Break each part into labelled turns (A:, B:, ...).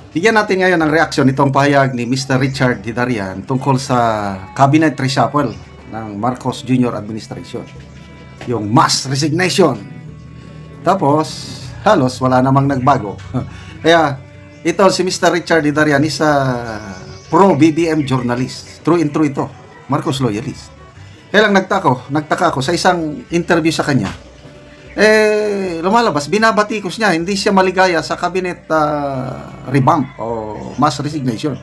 A: Bigyan natin ngayon ng reaksyon itong pahayag ni Mr. Richard Hidarian tungkol sa cabinet reshuffle ng Marcos Jr. administration. Yung mass resignation. Tapos, halos wala namang nagbago. Kaya, ito si Mr. Richard Hidarian is a pro-BBM journalist. True and true ito. Marcos loyalist. Kaya lang nagtaka ako sa isang interview sa kanya. Lumalabas, binabatikos niya, hindi siya maligaya sa cabinet revamp o mass resignation.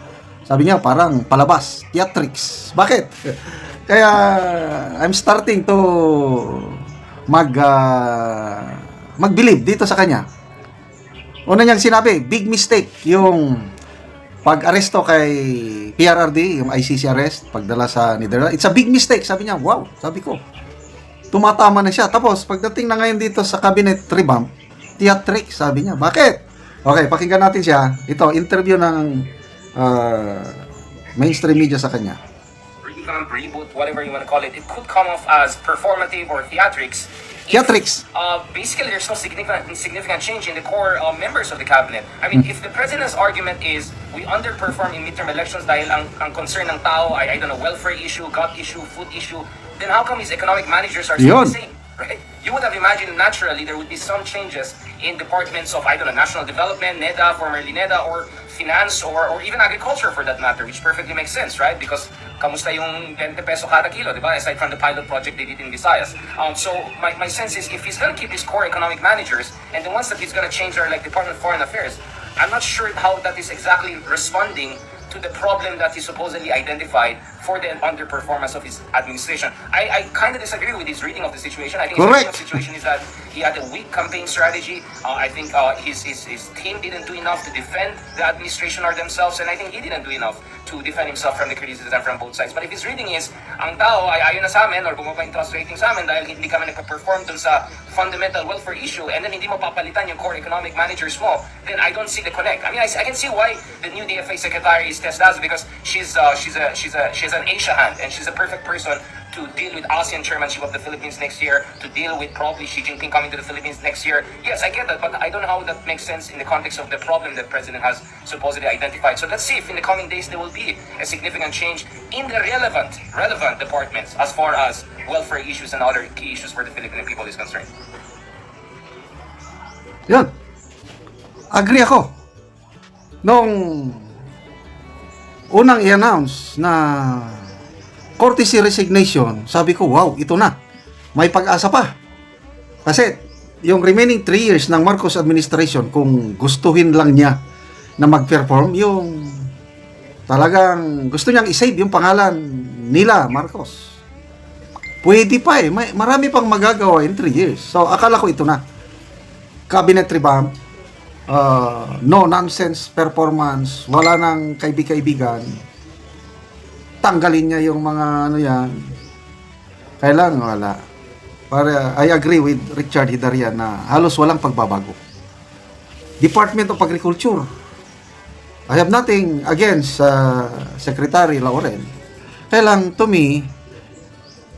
A: Sabi niya, parang palabas, theatrics. Bakit? Kaya, I'm starting to mag-believe dito sa kanya. Una niyang sinabi, big mistake yung pag-aresto kay PRRD, yung ICC arrest, pagdala sa Netherlands. It's a big mistake. Sabi niya, wow, sabi ko. Tumatama na siya. Tapos, pagdating na ngayon dito sa cabinet revamp, theatric, sabi niya. Bakit? Okay, pakinggan natin siya. Ito, interview ng mainstream media sa kanya.
B: Revamp, reboot, whatever you want to call it, it could come off as performative or theatrics.
A: Theatrics.
B: Basically, there's no significant change in the core members of the cabinet. I mean, if the president's argument is we underperform in midterm elections dahil ang concern ng tao ay, I don't know, welfare issue, gut issue, food issue, then how come his economic managers are still the same? Right? You would have imagined naturally there would be some changes in departments of, I don't know, national development, NEDA, formerly NEDA, or finance, or even agriculture for that matter, which perfectly makes sense, right? Because kamusta yung 20 peso kada kilo, di ba? Aside from the pilot project they did in Visayas. So my sense is if he's going to keep his core economic managers, and the ones that he's going to change are like Department of Foreign Affairs, I'm not sure how that is exactly responding to the problem that he supposedly identified for the underperformance of his administration. I kind of disagree with his reading of the situation. I think his reading of the situation is that he had a weak campaign strategy. I think his team didn't do enough to defend the administration or themselves, and I think he didn't do enough to defend himself from the criticism from both sides. But if his reading is, ang tao ay ayaw na sa amin or bumaba yung trust rating sa amin dahil hindi kami nagpa-perform dun sa fundamental welfare issue, and then hindi mo papalitan yung core economic managers mo, then I don't see the connect. I mean, I can see why the new DFA secretary is Testazo, because she has an Asia hand, and she's a perfect person to deal with ASEAN chairmanship of the Philippines next year, to deal with probably Xi Jinping coming to the Philippines next year. Yes, I get that, but I don't know how that makes sense in the context of the problem that President has supposedly identified. So let's see if in the coming days there will be a significant change in the relevant departments as far as welfare issues and other key issues for the Filipino people is concerned.
A: Yan. Agree ako. Nung unang i-announce na courtesy resignation, sabi ko, wow, ito na. May pag-asa pa. Kasi, yung remaining 3 years ng Marcos administration, kung gustuhin lang niya na mag-perform, yung talagang gusto niyang isave yung pangalan nila, Marcos. Pwede pa eh. Marami pang magagawa in 3 years. So, akala ko ito na. Cabinet revamp, no nonsense performance, wala nang kaibig-kaibigan, tanggalin niya yung mga ano yan. Kailangan wala. I agree with Richard Hidarian na halos walang pagbabago. Department of Agriculture, I have nothing against Secretary Laurel. Kailang to me,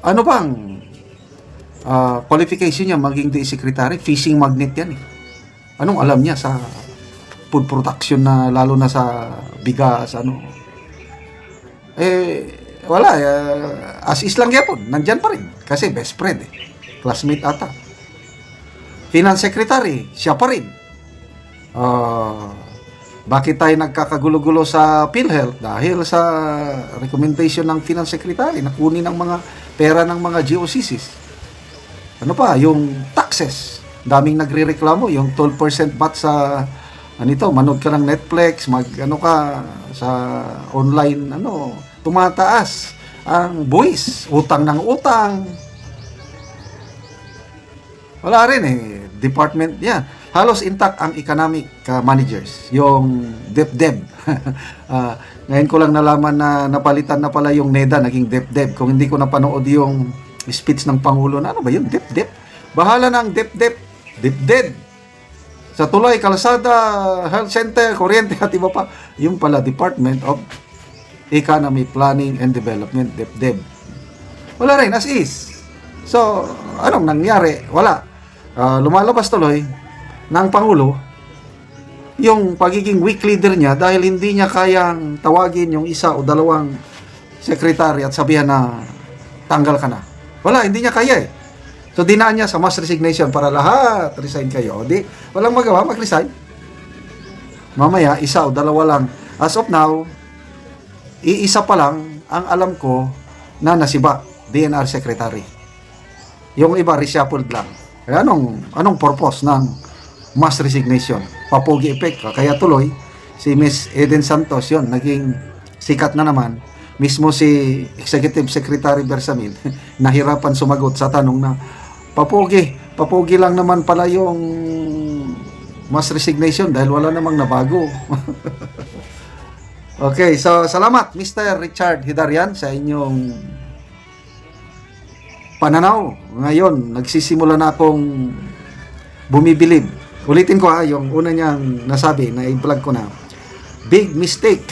A: ano bang qualification niya maging DA Secretary? Fishing magnet yan eh. Anong alam niya sa food production na lalo na sa bigas, ano? Wala. As is lang yapon. Nandyan pa rin. Kasi best friend eh. Classmate ata. Finance Secretary, siya pa rin. Bakit tayo nagkakagulo-gulo sa PhilHealth? Dahil sa recommendation ng Finance Secretary na kunin ng mga pera ng mga GOCCs. Ano pa? Yung taxes. Daming nagre-reklamo. Yung 12% VAT sa manood ka ng Netflix, ano ka sa online, tumataas ang buwis, utang ng utang. Wala rin eh, department yan. Halos intact ang economic managers, yung DepDep. Ngayon ko lang nalaman na napalitan na pala yung NEDA, naging DepDep. Kung hindi ko napanood yung speech ng Pangulo, na ano ba yun, DepDep? Bahala na ang DepDep. Sa tulay, kalsada, health center, kuryente, at iba pa. Yung pala, Department of Economy, Planning, and Development, DepDep. Wala rin, as is. So, anong nangyari? Wala. Lumalabas tuloy ng Pangulo yung pagiging weak leader niya dahil hindi niya kayang tawagin yung isa o dalawang secretary at sabihan na tanggal ka na. Wala, hindi niya kaya eh. So dinaan niya sa mass resignation para lahat resign kayo. Di, walang magawa, mag-resign. Mamaya, isa o dalawa lang. As of now, iisa pa lang ang alam ko na nasiba, DNR secretary. Yung iba, reshuffled lang. Kaya anong purpose ng mass resignation? Papogi effect. Kaya tuloy, si Miss Eden Santos, yun, naging sikat na naman. Mismo si Executive Secretary Bersamin, nahirapan sumagot sa tanong na, papogi lang naman pala yung mass resignation dahil wala namang nabago. Okay, so salamat Mr. Richard Hidarian sa inyong pananaw. Ngayon, nagsisimula na akong bumibilib. Ulitin ko yung una niyang nasabi na i-vlog ko na. Big mistake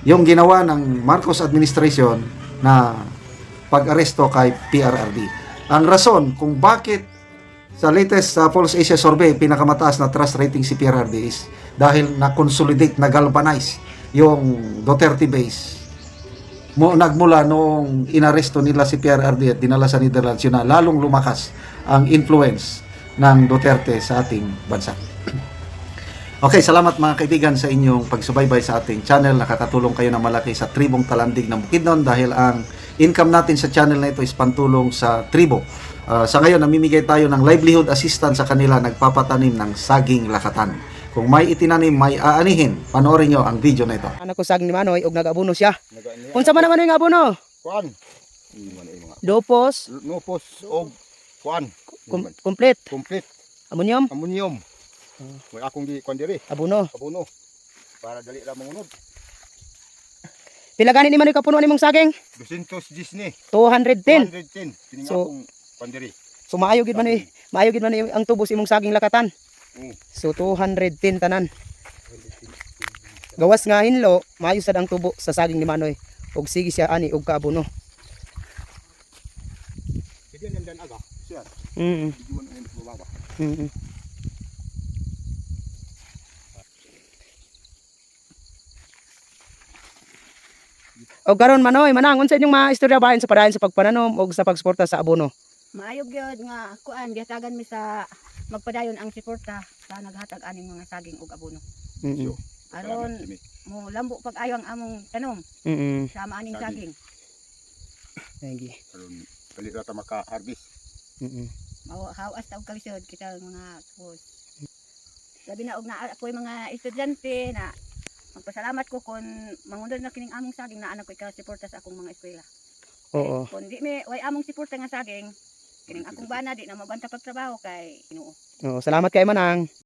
A: yung ginawa ng Marcos administration na pag-aresto kay PRRD. Ang rason kung bakit sa latest Pulse Asia Survey, pinakamataas na trust rating si PRRD is dahil na-consolidate, na-galvanize yung Duterte base. Nagmula noong inaresto nila si PRRD at dinala sa Netherlands, yun na lalong lumakas ang influence ng Duterte sa ating bansa. Okay, salamat mga kaibigan sa inyong pagsubaybay sa ating channel. Nakakatulong kayo na malaki sa tribong Talandig ng Bukidnon dahil ang income natin sa channel na ito is pantulong sa tribo. Sa ngayon, namimigay tayo ng livelihood assistance sa kanila, nagpapatanim ng saging lakatan. Kung may itinanim, may aanihin. Panoorin nyo ang video na ito.
C: Anak ko saging ni Manoy, og nag-abono siya. Unsa man naman yung abono?
D: Kuan.
C: Dopos,
D: Nupos og kuan.
C: complete,
D: Complete.
C: ammonium,
D: Ammonium. May akong di kuan diri.
C: abono.
D: Abono. Para dali ra mangunod.
C: Pila gani ni Manoy kapuno nimong saging?
D: 210 ni.
C: 210.
D: 210. Kini
C: So-
D: akong kuan diri.
C: So maayo gid Manoy, maayo gid Manoy ang tubos imong saging lakatan. So 210 tanan. Gawas nga hinlo, maayo sad ang tubo sa saging ni Manoy. Og sige siya ani og kaabono.
D: Pwede nandan aga. Siya.
C: Mm.
D: Di mo nang baba.
C: Mm. O karon Manoy, manang unsa inyong mga istorya bahin sa padayon sa pagpananom o sa pagsuporta sa abono?
E: Maayog gyud nga kuan gihatagan mi sa magpadayon ang suporta sa naghatag aning mga saging ug abono.
C: Mm.
E: Aron mo lambo pag-ayo ang among tanom
C: Mm.
E: sama aning saging.
C: Lagi.
D: Karon dali ra ta maka-harvest.
C: Mm.
E: Hawas ta og kalisod kita mga pus. Labi na og naa ako'y mga estudyante na magpasalamat ko kung mangundod na kining among saging na anak ko ika-suporta sa akong mga eskwela.
C: Oo.
E: Kung di mi way among suporta nga saging kining akong bana di na mabanta pagtrabaho kay Ginoo.
C: Oo, salamat kay manang.